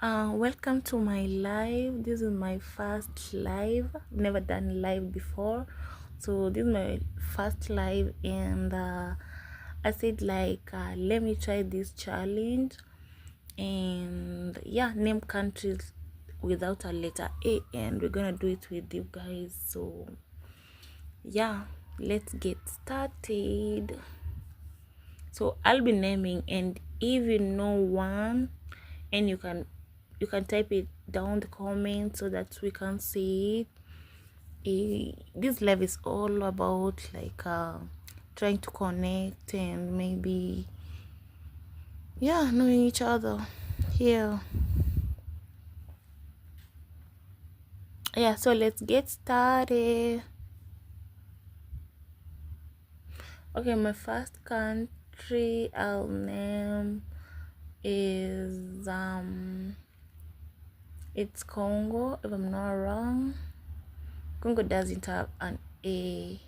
Welcome to my live. This is my first live. Never done live before, so this is my first live, and I said let me try this challenge. And yeah, name countries without a letter A, and we're gonna do it with you guys. So yeah, let's get started. So I'll be naming, and if you know one, and you can type it down the comment so that we can see it. This live is all about trying to connect and maybe knowing each other here. So let's get started. Okay, my first country I'll name is it's Congo, if I'm not wrong. Congo doesn't have an A.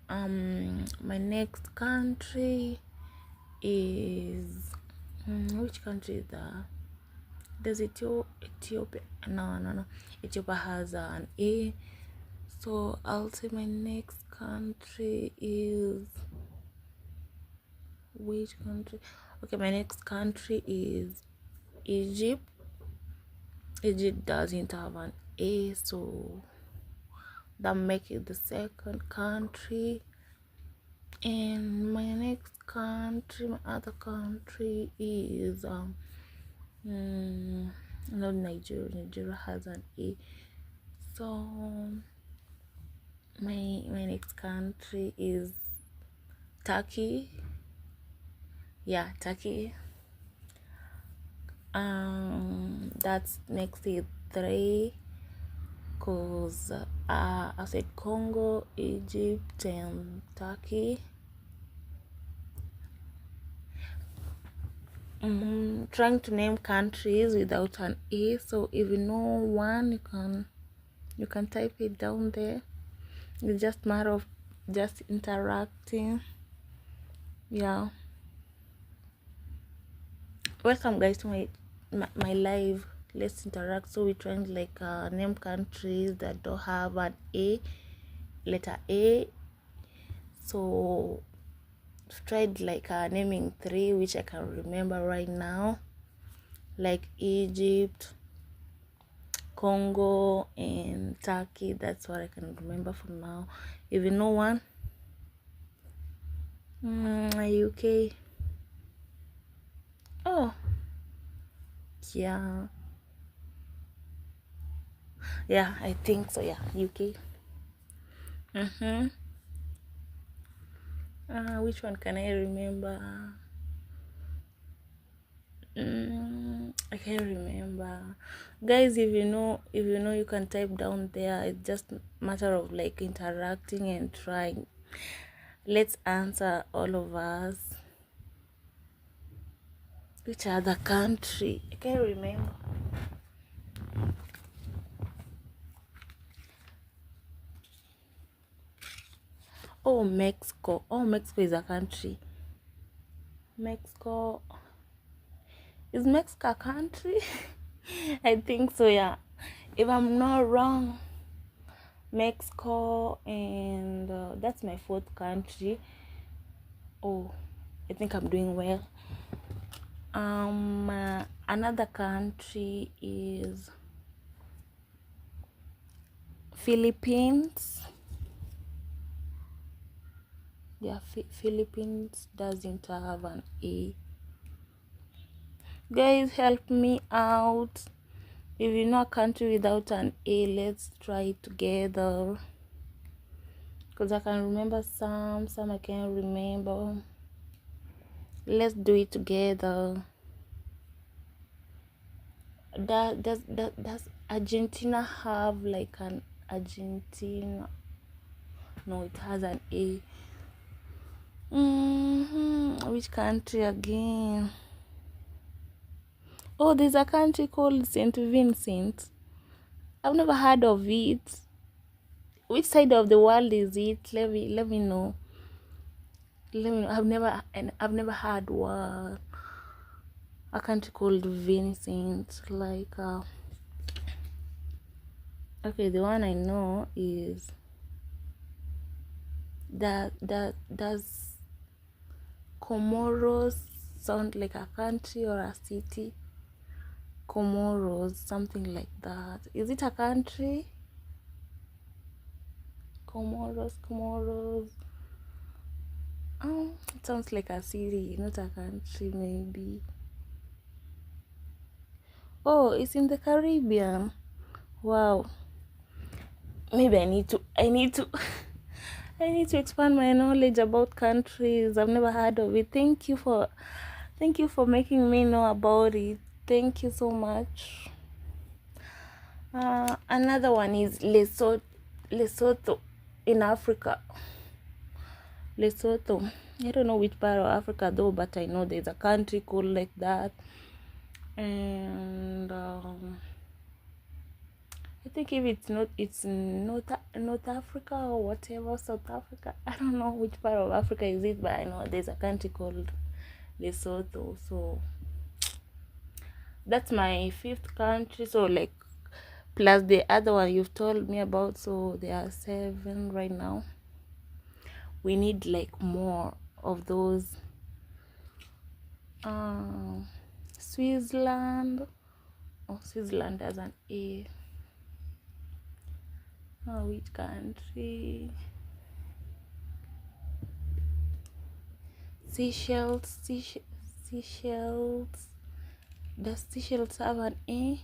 My next country is which country is that? Does Ethiopia? No. Ethiopia has an A. So I'll say my next country is which country? Okay, my next country is Egypt. Egypt doesn't have an A, so that makes it the second country. And my next country, my other country is not Nigeria. Nigeria has an A. So my next country is Turkey. Turkey. That's next is 3, because I said Congo, Egypt, and Turkey. Trying to name countries without an A. So if you know one, you can type it down there. It's just a matter of just interacting. Welcome guys to my live. Let's interact. So we're trying name countries that don't have an A, letter A. So I've tried naming 3 which I can remember right now, like Egypt, Congo, and Turkey. That's what I can remember for now. If you know one, UK. Oh yeah, I think so. UK. Which one can I remember? I can't remember. Guys, if you know, you can type down there. It's just a matter of interacting and trying. Let's answer, all of us. Which other country? I can't remember. Oh, Mexico. Oh, Mexico is a country. Mexico. Is Mexico a country? I think so, if I'm not wrong. Mexico, and that's my 4th country. Oh, I think I'm doing well. Another country is Philippines. Philippines doesn't have an A. Guys, help me out. If you know a country without an A, let's try it together, because I can remember some I can't remember. Let's do it together. Does Argentina have an Argentina? No, it has an A. Which country again? Oh, there's a country called St. Vincent. I've never heard of it. Which side of the world is it? Let me know. I've never heard one. a country called Vincent. Like okay, the one I know is that does Comoros sound like a country or a city? Comoros, something like that. Is it a country? Comoros. It sounds like a city, not a country, maybe. Oh, it's in the Caribbean. Wow. Maybe I need to I need to expand my knowledge about countries. I've never heard of it. Thank you for making me know about it. Thank you so much. Another one is Lesotho in Africa. Lesotho. I don't know which part of Africa though, but I know there's a country called like that. And I think if it's North Africa or whatever, South Africa. I don't know which part of Africa is it, but I know there's a country called Lesotho. So that's my 5th country. So like plus the other one you've told me about, so there are 7 right now. We need like more of those. Switzerland. Oh, Switzerland has an A. Oh, which country? Seychelles. Does Seychelles have an A?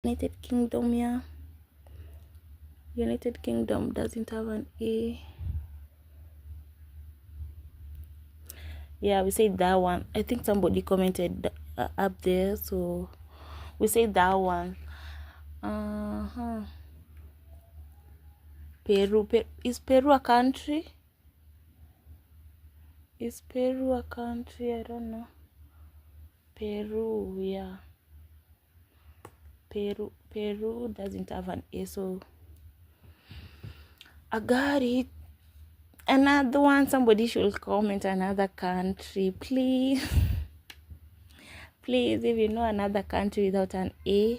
United Kingdom, yeah. United Kingdom doesn't have an A. Yeah, we said that one. I think somebody commented up there, so we said that one. Peru. Is Peru a country? Is Peru a country? I don't know. Peru, yeah. Peru doesn't have an A, so I got it. Another one, somebody should comment another country, please. Please, if you know another country without an A,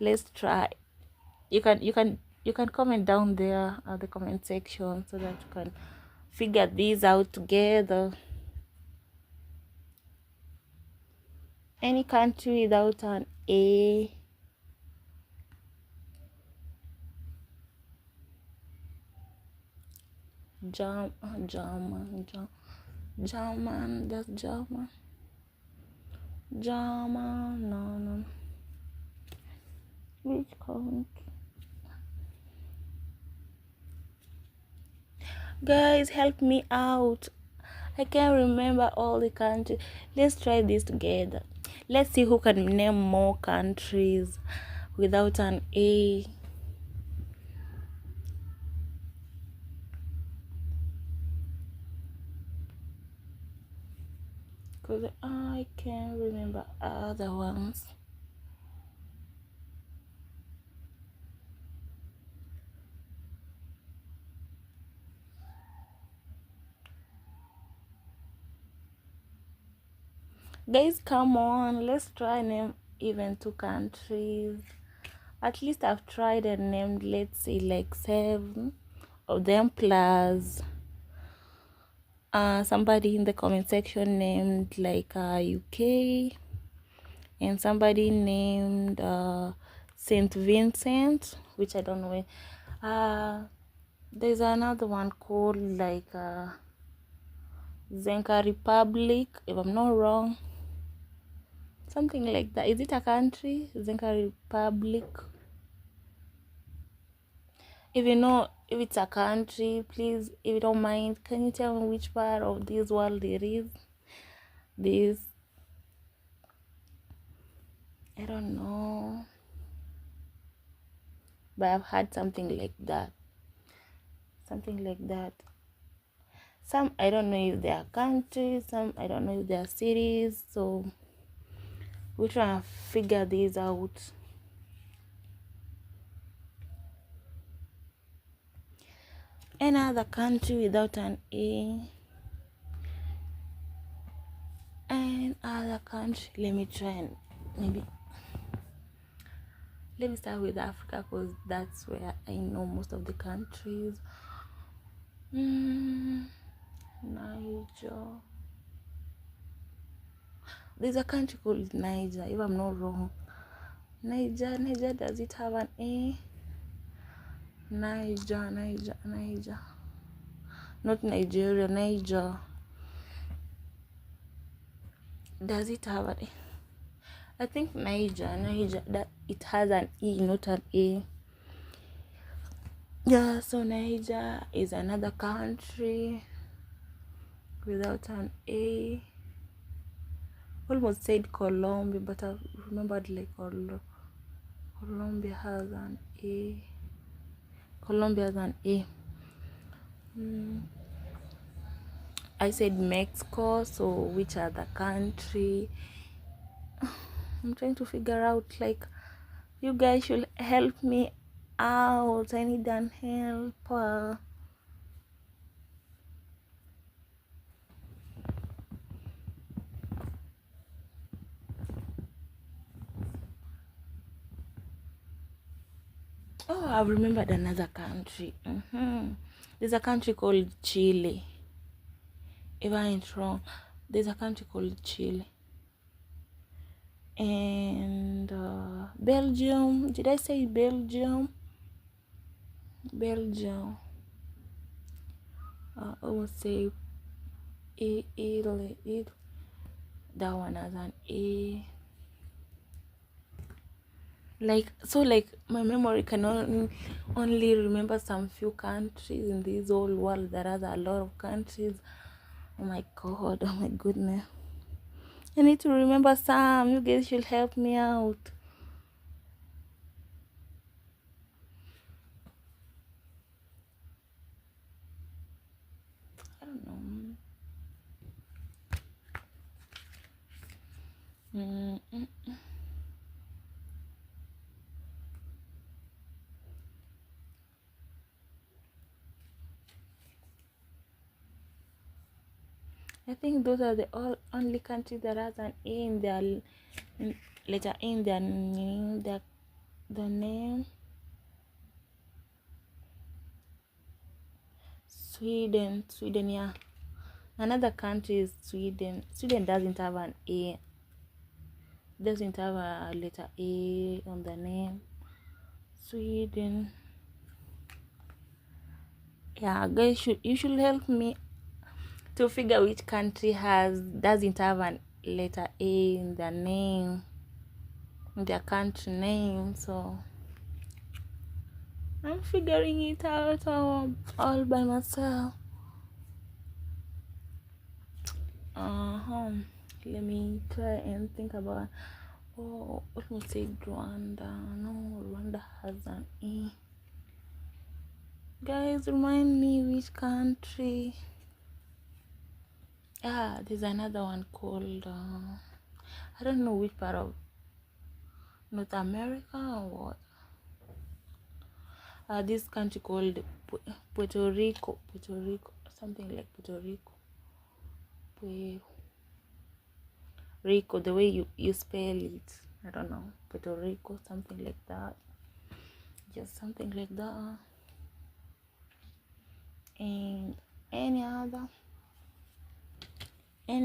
let's try. You can comment down there at the comment section so that you can figure these out together. Any country without an A. German. That's German. No. Which country? Guys, help me out. I can't remember all the countries. Let's try this together. Let's see who can name more countries without an A. Because I can't remember other ones. Guys, come on. Let's try name even 2 countries. At least I've tried and named, let's say, like 7 of them, plus somebody in the comment section named like UK, and somebody named Saint Vincent, which I don't know. There's another one called like Zenka Republic, if I'm not wrong, something like that. Is it a country? Zenka Republic. If you know if it's a country, please, if you don't mind, can you tell me which part of this world it is? This, I don't know, but I've had something like that. Some I don't know if they are countries, some I don't know if they are cities, so we're trying to figure these out. Another country without an A. another country. Let me try and maybe let me start with Africa because that's where I know most of the countries. Niger. There's a country called Niger, if I'm not wrong. Niger, does it have an A? Niger. Not Nigeria, Niger. Does it have an A? I think Niger, that it has an E, not an A. Yeah, so Niger is another country without an A. Almost said Colombia, but I remembered like Colombia has an A. Colombia has an A. I said Mexico, so which other country? I'm trying to figure out, like, you guys should help me out. I need an helper. Oh, I've remembered another country. There's a country called Chile. If I ain't wrong, there's a country called Chile. And Belgium. Did I say Belgium? Belgium. I almost say Italy. That one has an A. Like my memory can only remember some few countries in this whole world. There are a lot of countries. Oh my god, oh my goodness. I need to remember some. You guys should help me out. I don't know. I think those are the only countries that has an A in their letter A in their name. The name. Sweden, yeah. Another country is Sweden. Sweden doesn't have an A. Doesn't have a letter A on the name. Sweden. Yeah, guys, you should help me to figure which country doesn't have an letter A in their name, in their country name. So I'm figuring it out all by myself. Let me try and think about. Oh, almost say Rwanda. No, Rwanda has an E. Guys, remind me which country. There's another one called I don't know which part of North America or what. This country called Puerto Rico, something like Puerto Rico, the way you spell it. I don't know, Puerto Rico, something like that. Just something like that. And any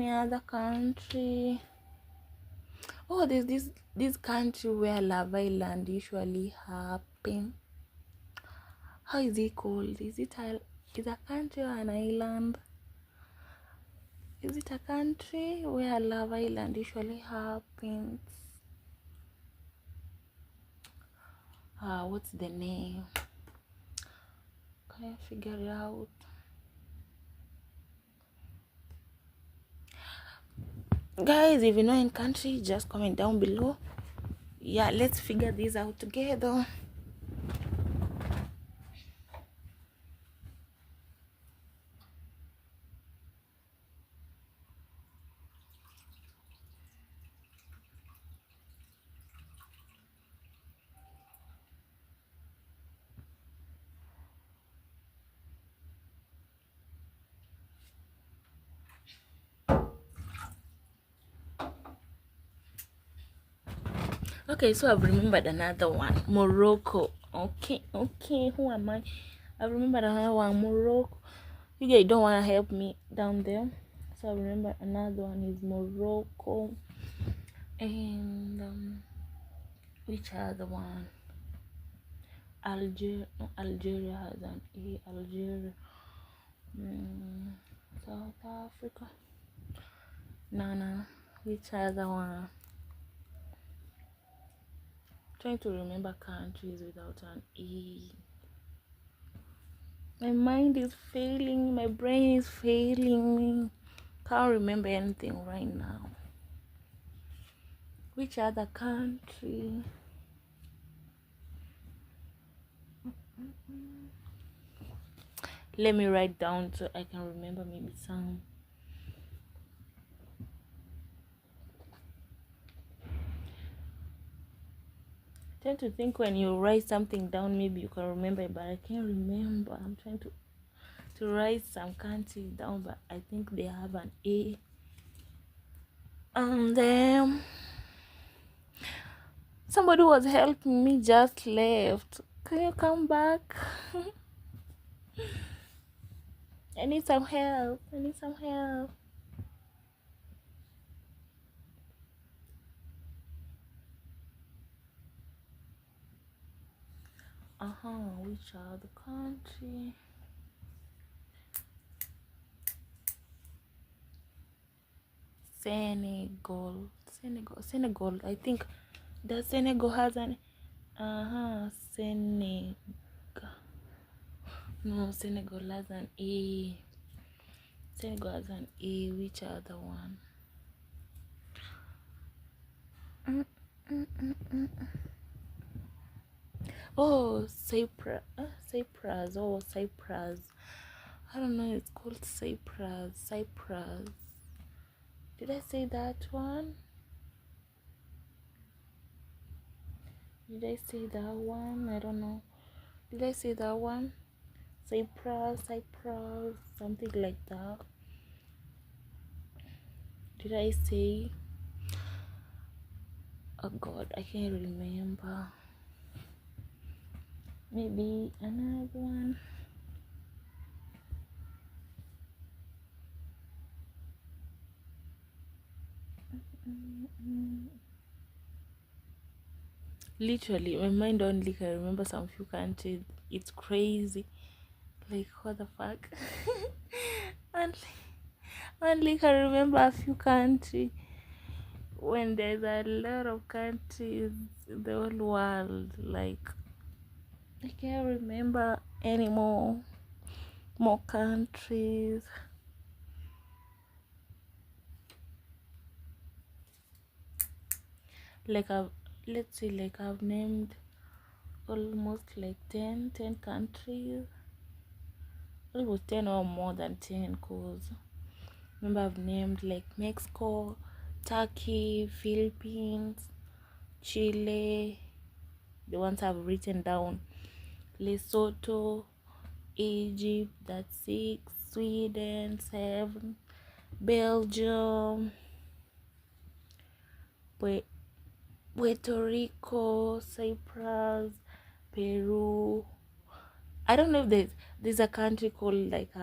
other country. Oh, there's this country where Love Island usually happen. How is it called? Is a country or an island? Is it a country where Love Island usually happens? What's the name? Can I figure it out? Guys, if you know any country, just comment down below. Yeah, let's figure this out together. Okay, so I've remembered another one. Morocco. Okay, who am I? I've remembered another one. Morocco. You guys don't want to help me down there. So I remember another one is Morocco. And which other one? Algeria. No, Algeria has an A. Algeria. South Africa. No. Which other one? Trying to remember countries without an E. My mind is failing. My brain is failing me. Can't remember anything right now. Which other country? Let me write down so I can remember maybe some. I tend to think when you write something down, maybe you can remember it, but I can't remember. I'm trying to write some countries down, but I think they have an A. And then somebody was helping me just left. Can you come back? I need some help. Which other country? Senegal. I think that Senegal has an Senegal. No, Senegal has an A. Senegal has an A. Which other one? Oh, Cyprus. Cyprus. Oh, Cyprus. I don't know. It's called Cyprus. Did I say that one? I don't know. Did I say that one? Cyprus, something like that. Did I say? Oh God, I can't remember. Maybe another one. Literally, my mind only can remember some few countries. It's crazy. Like, what the fuck? only can remember a few countries when there's a lot of countries in the whole world. Like, I can't remember any more countries. Like, let's say, like, I've named almost like 10 countries, almost 10 or more than 10, because remember I've named like Mexico, Turkey, Philippines, Chile, the ones I've written down, Lesotho, Egypt, that's 6, Sweden 7, Belgium, Puerto Rico, Cyprus, Peru. I don't know if there's a country called like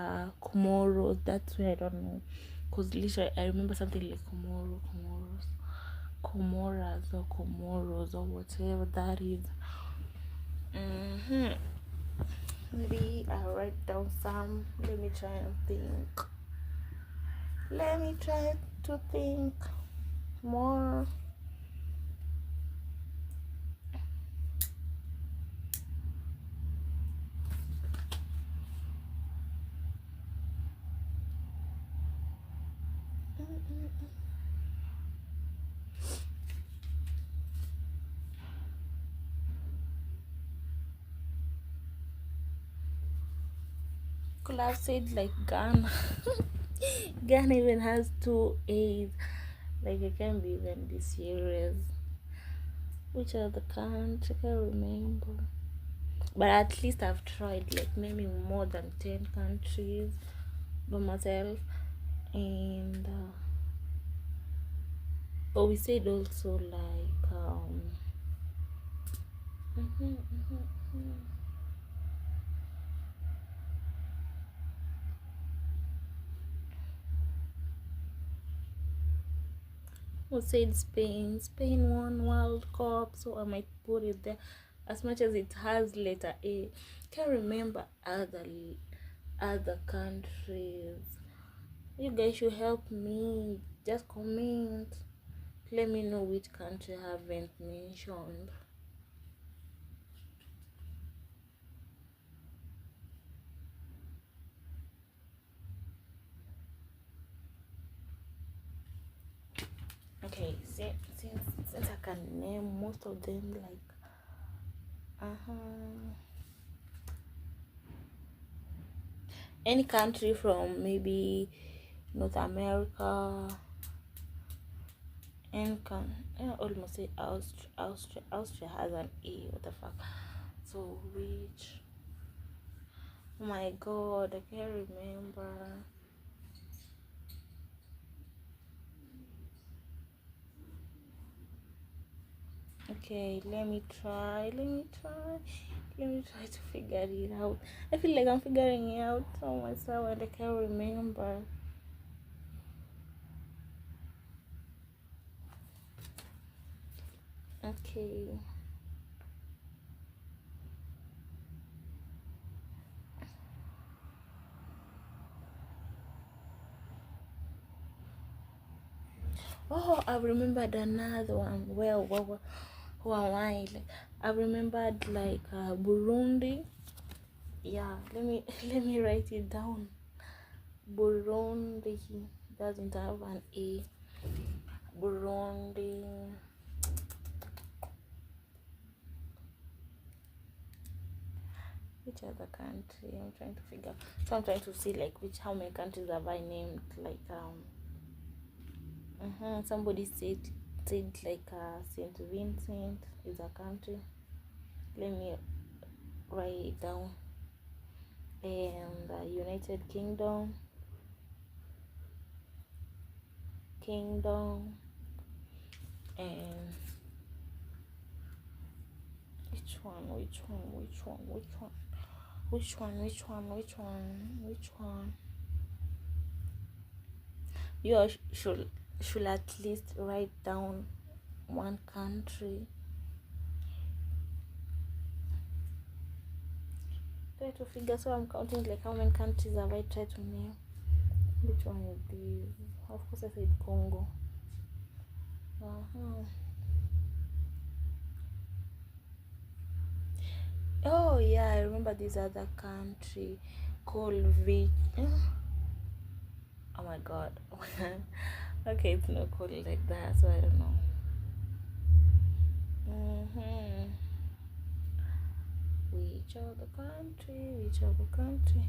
Comoros. That's where I don't know, cause literally I remember something like Comoros or whatever that is. Maybe I'll write down some. Let me try to think more. Could have said like Ghana. Ghana even has 2 A's. Like, I can't be even be serious. Which other country? I can't remember. But at least I've tried like naming more than 10 countries by myself. And but we said also like Mhm, mhm, mhm. Who said Spain? Spain won World Cup, so I might put it there. As much as it has letter A, can't remember other countries. You guys should help me. Just comment. Let me know which country I haven't mentioned. Okay, since I can name most of them, like any country from maybe North America, and I almost say Austria has an A. What the fuck? So which? Oh my god, I can't remember. Okay, let me try to figure it out. I feel like I'm figuring it out for myself and I can't remember. Okay. Oh, I remembered another one. Well, who am I? Like, I remembered like Burundi. Yeah, let me write it down. Burundi doesn't have an A. Burundi. Which other country? I'm trying to figure. So I'm trying to see like which how many countries have I named? Like somebody said like Saint Vincent is a country. Let me write it down. And United Kingdom, and which one? Which one? You should at least write down one country. Try to figure. So I'm counting like how many countries have I tried to name. Which one is this? Of course, I said Congo. Uh-huh. Oh yeah, I remember this other country called Oh my god. Okay, it's not called like that, so I don't know. Which other country?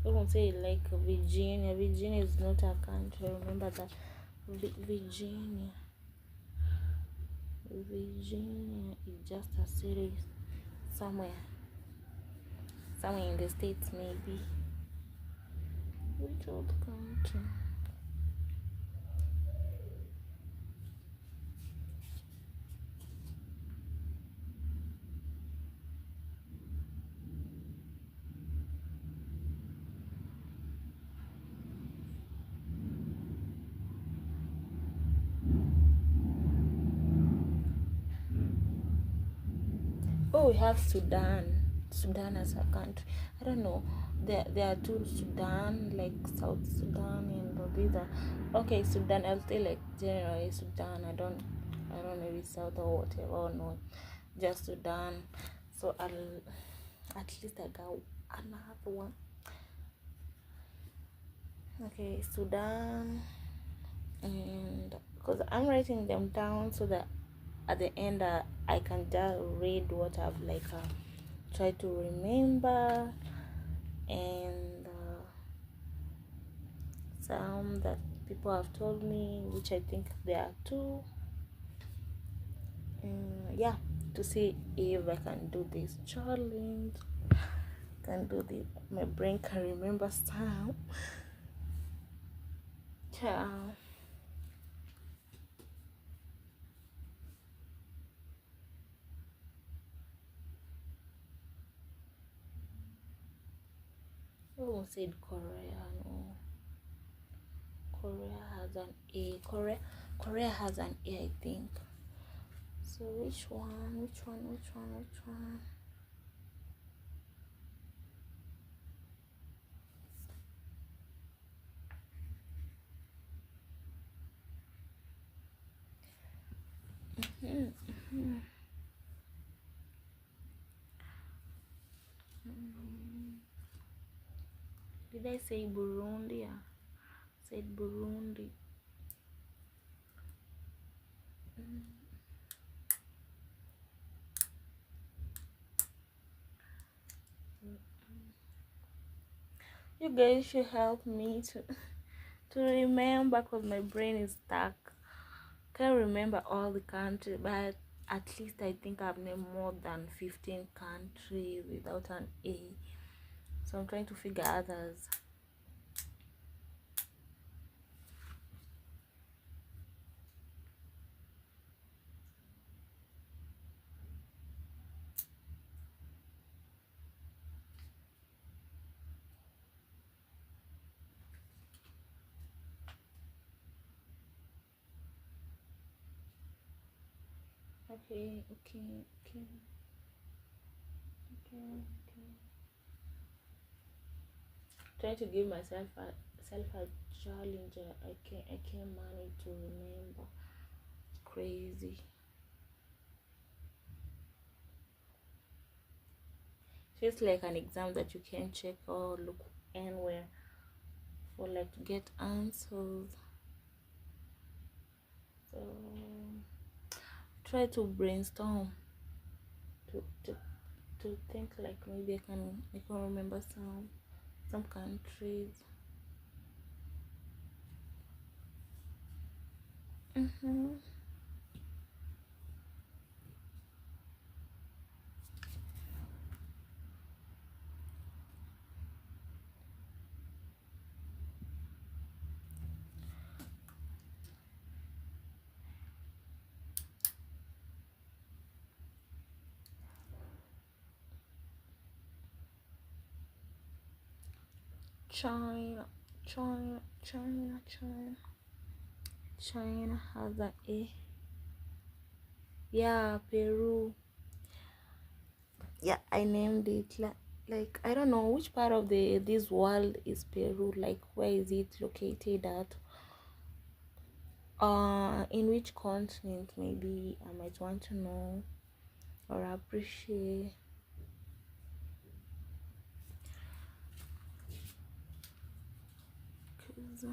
I won't say like Virginia. Virginia is not a country. Remember that. Virginia. Virginia is just a city somewhere. Somewhere in the States, maybe. Which other country? Oh, we have Sudan. Sudan as a country. I don't know. There are two Sudan, like South Sudan and these are okay. Sudan. I'll say like generally Sudan. I don't know if it's South or whatever or no. Just Sudan. So I'll at least I got another one. Okay, Sudan, and because I'm writing them down so that at the end I can just read what I've like tried to remember, and some that people have told me, which I think there are two. Yeah, to see if I can do this challenge. Can do this. My brain can remember some. Ciao. almost said Korea. No, Korea has an A. Korea has an A, I think. So which one? Which one? Which one? Which one? Did I say Burundi? Yeah, said Burundi. You guys should help me to remember, because my brain is stuck. Can't remember all the countries, but at least I think I've named more than 15 countries without an A. So I'm trying to figure others. Okay. Trying to give myself a challenge. I can't manage to remember. It's crazy. Feels like an exam that you can check or look anywhere for, like, to get answers. So try to brainstorm to think, like, maybe I can remember some countries. China has an A. Yeah, Peru. Yeah, I named it. Like I don't know which part of this world is Peru. Like, where is it located at? In which continent? Maybe I might want to know or appreciate. Cause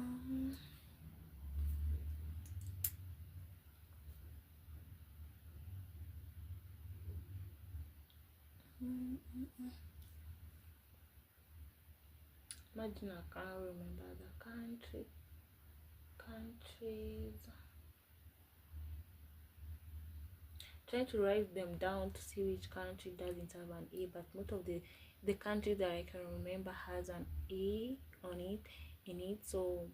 imagine I can't remember the countries. Trying to write them down to see which country doesn't have an A, but most of the countries that I can remember has an A on it in it. So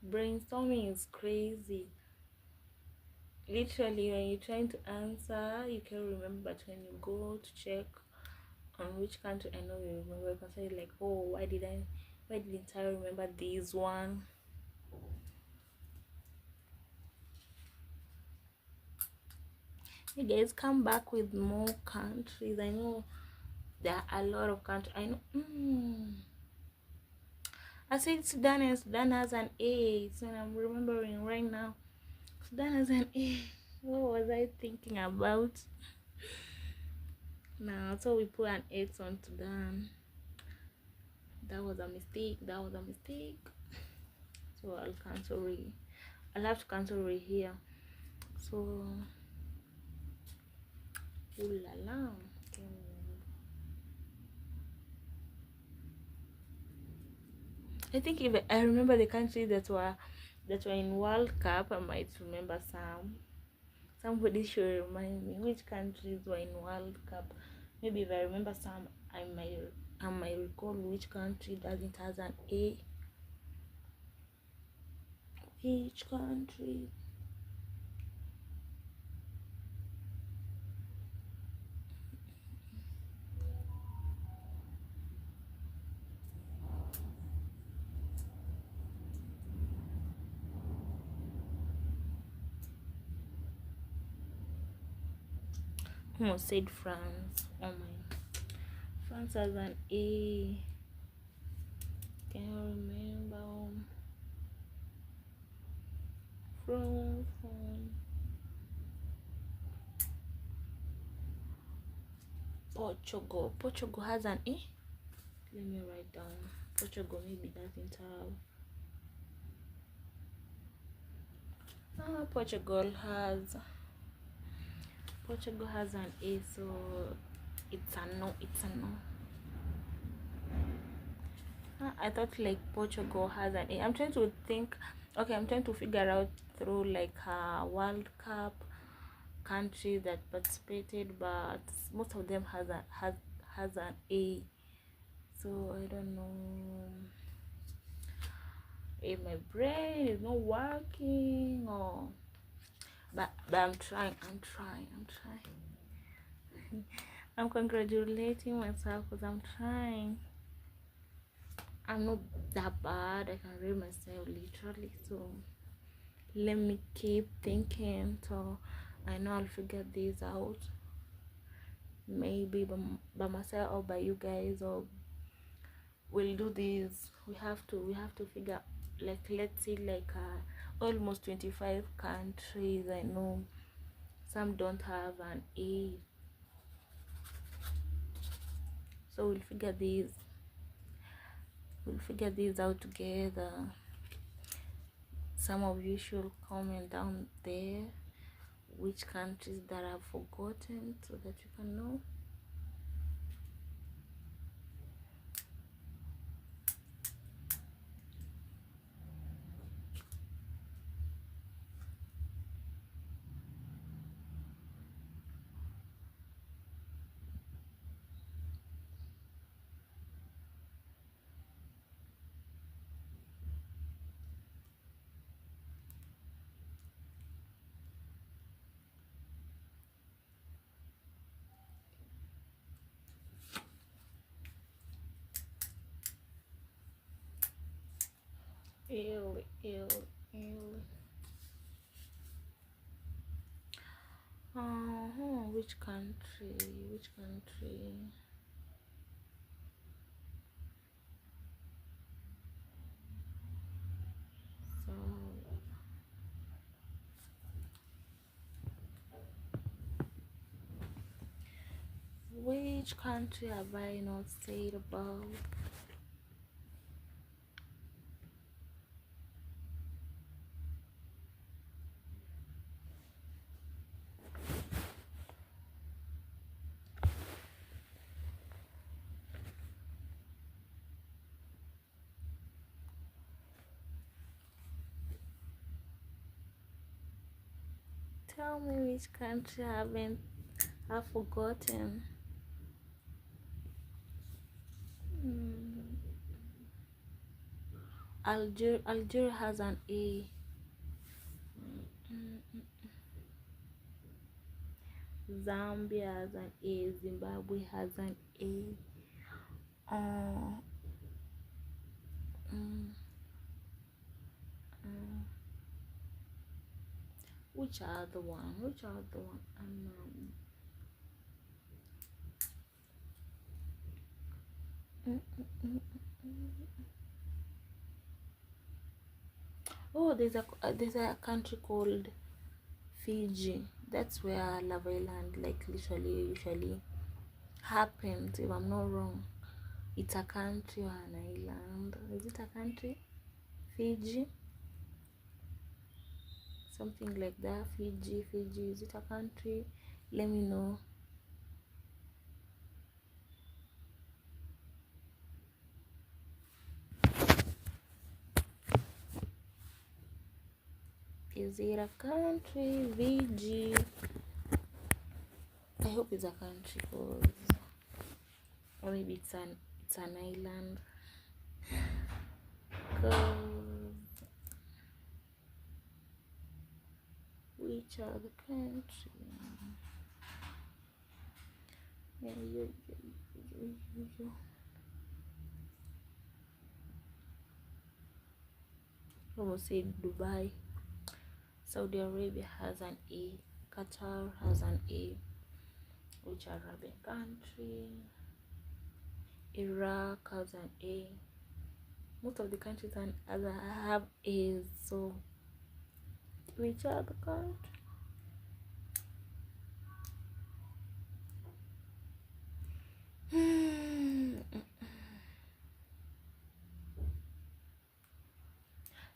brainstorming is crazy. Literally, when you're trying to answer, you can remember, but when you go to check on which country, I know you remember, you can say, like, oh, why didn't I remember this one? You guys come back with more countries. I know there are a lot of countries. I know. I said Sudan, and Sudan has an A. So I'm remembering right now. Sudan has an A. What was I thinking about? Now, so we put an X on Sudan. That was a mistake. So I'll cancel it. I'll have to cancel it here. So, ooh la la. I think if I remember the countries that were in World Cup, I might remember some. Somebody should remind me which countries were in World Cup. Maybe if I remember some, I might recall which country doesn't has an A. Which country? Almost said France. Oh my, France has an A. Can you remember? France. Portugal. Portugal has an A. Let me write down. Portugal maybe doesn't have. Portugal has an A, so it's a no. It's a no. I thought like Portugal has an A. I'm trying to think. Okay, I'm trying to figure out through like World Cup countries that participated, but most of them has an A. So I don't know if my brain is not working or. But I'm trying. I'm congratulating myself because I'm trying. I'm not that bad. I can read myself literally. So let me keep thinking. So I know I'll figure this out. Maybe by myself or by you guys, or we'll do this. We have to figure, like, let's see, like almost 25 countries. I know some don't have an A, so we'll figure these out together. Some of you should comment down there which countries that I've forgotten so that you can know. Ill. Which country? So which country have I not said about? Tell me which country I've forgotten. Algeria has an A. Zambia has an A. Zimbabwe has an A. Which other one? Oh, there's a country called Fiji. That's where Love Island like literally usually happens, if I'm not wrong. It's a country or an island? Is it a country? Fiji? Something like that. Fiji. Is it a country? Let me know. Is it a country? Fiji. I hope it's a country, or maybe it's an island. Which other country? Almost said Dubai. Saudi Arabia has an A. Qatar has an A. Which Arabian country? Iraq has an A. Most of the countries have A's, so which other country?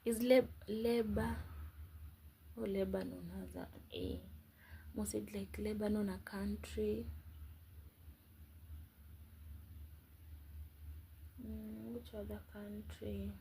Is Lebanon has an A. Most it like Lebanon a country. Which other country?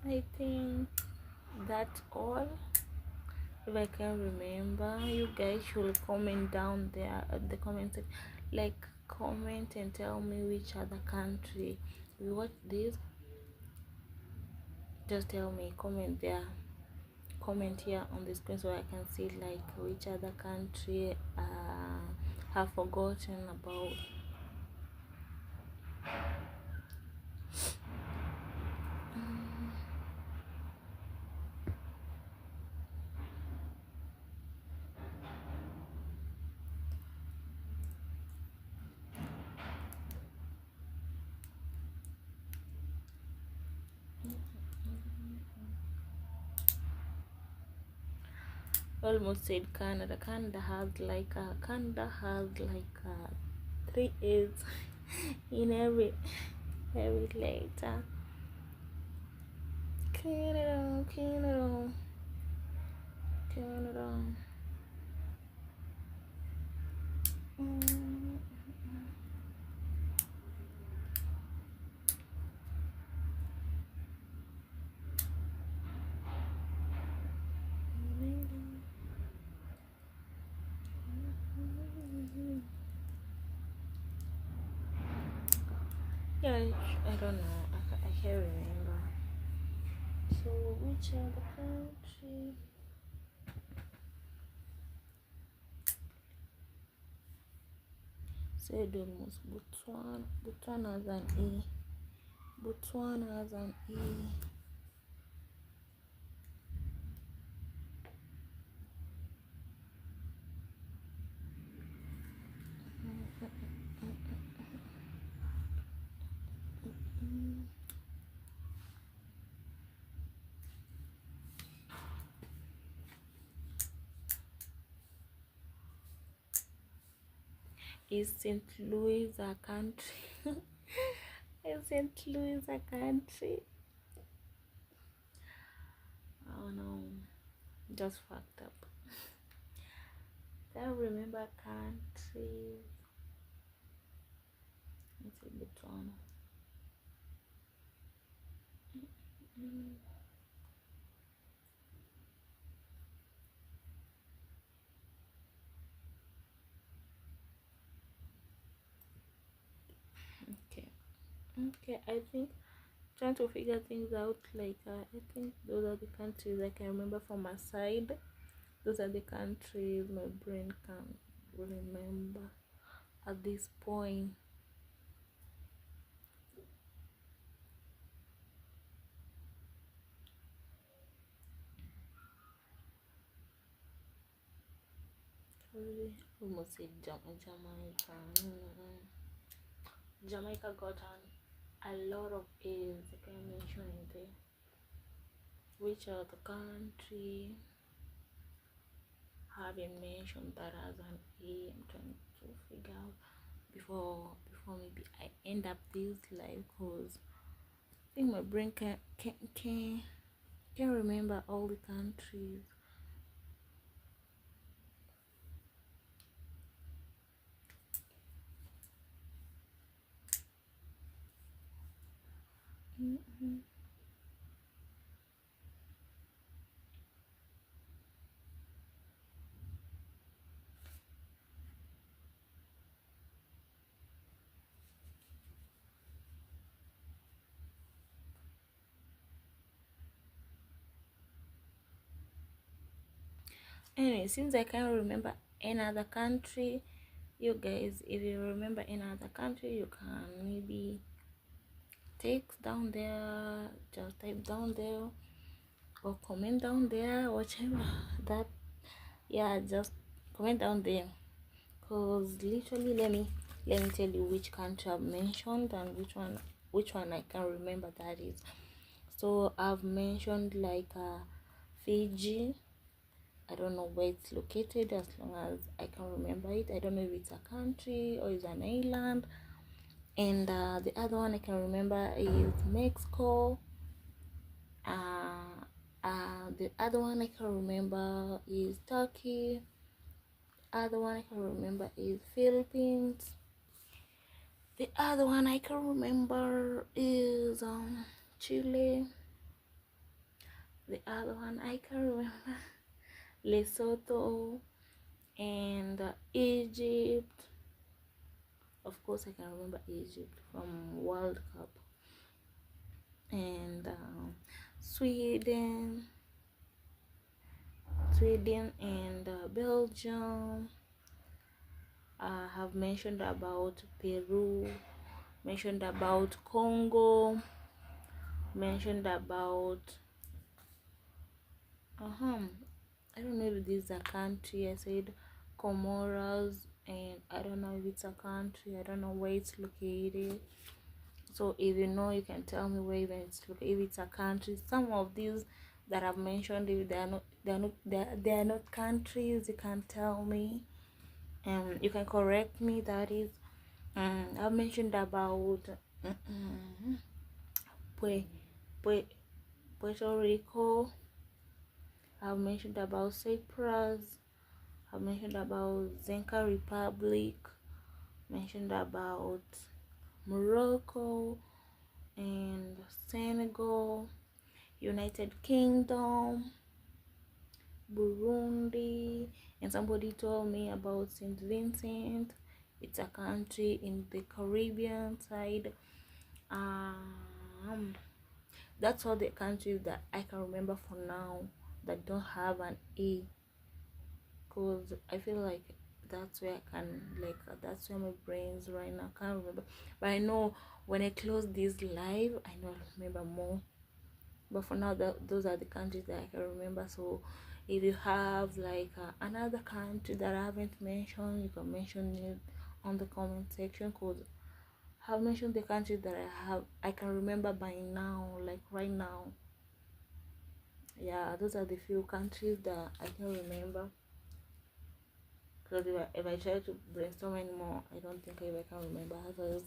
I think that's all. If I can remember, you guys should comment down there at the comment section. Like, comment and tell me which other country you watch this. Just tell me, comment there, comment here on the screen so I can see like which other country have forgotten about. Almost said Canada. Canada has like 3 A's in every letter. Canada. Yeah, I don't know. I can't remember. So which other country? Said almost Botswana. Botswana has an E. Botswana has an E. Is St. Louis a country? Is St. Louis a country? Oh no, just fucked up. Can't remember countries. Let's see, Botswana. Okay, I think trying to figure things out, like I think those are the countries I can remember from my side. Those are the countries my brain can remember at this point. Almost said Jamaica. Jamaica got a lot of A's. I can mention it there. Which other country haven't mentioned that as an A? I'm trying to figure out before maybe I end up this live, because I think my brain can't remember all the countries. Anyway, since I can't remember any other country, you guys, if you remember any other country, you can maybe text down there, just type down there, or comment down there, whichever that. Yeah, just comment down there, because literally, let me tell you which country I've mentioned and which one I can remember that is. So I've mentioned like Fiji. I don't know where it's located, as long as I can remember it. I don't know if it's a country or it's an island. And the other one I can remember is Mexico. The other one I can remember is Turkey. Other one I can remember is Philippines. The other one I can remember is Chile. The other one I can remember Lesotho and Egypt. Of course, I can remember Egypt from World Cup. And Sweden and Belgium. I have mentioned about Peru, mentioned about Congo, mentioned about I don't know if this is a country. I said Comoros, and I don't know if it's a country. I don't know where it's located. So if you know, you can tell me where even it's located. If it's a country, some of these that I've mentioned, if they are not countries, you can tell me. You can correct me. That is, I've mentioned about Puerto Rico. I've mentioned about Cyprus. I've mentioned about Zenka Republic. Mentioned about Morocco and Senegal, United Kingdom, Burundi, and somebody told me about St. Vincent. It's a country in the Caribbean side. That's all the countries that I can remember for now that don't have an A, because I feel like that's where I can, like, that's where my brain's right now. I can't remember, but I know when I close this live, I know I'll remember more. But for now, those are the countries that I can remember. So if you have like another country that I haven't mentioned, you can mention it on the comment section, because I've mentioned the countries that I can remember by now, like right now. Yeah, those are the few countries that I can remember, because if I try to brainstorm anymore, I don't think I can remember others.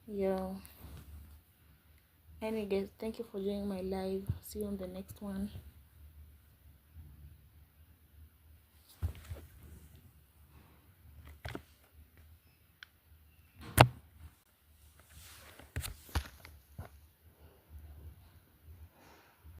Yeah. Anyway guys, thank you for joining my live. See you on the next one.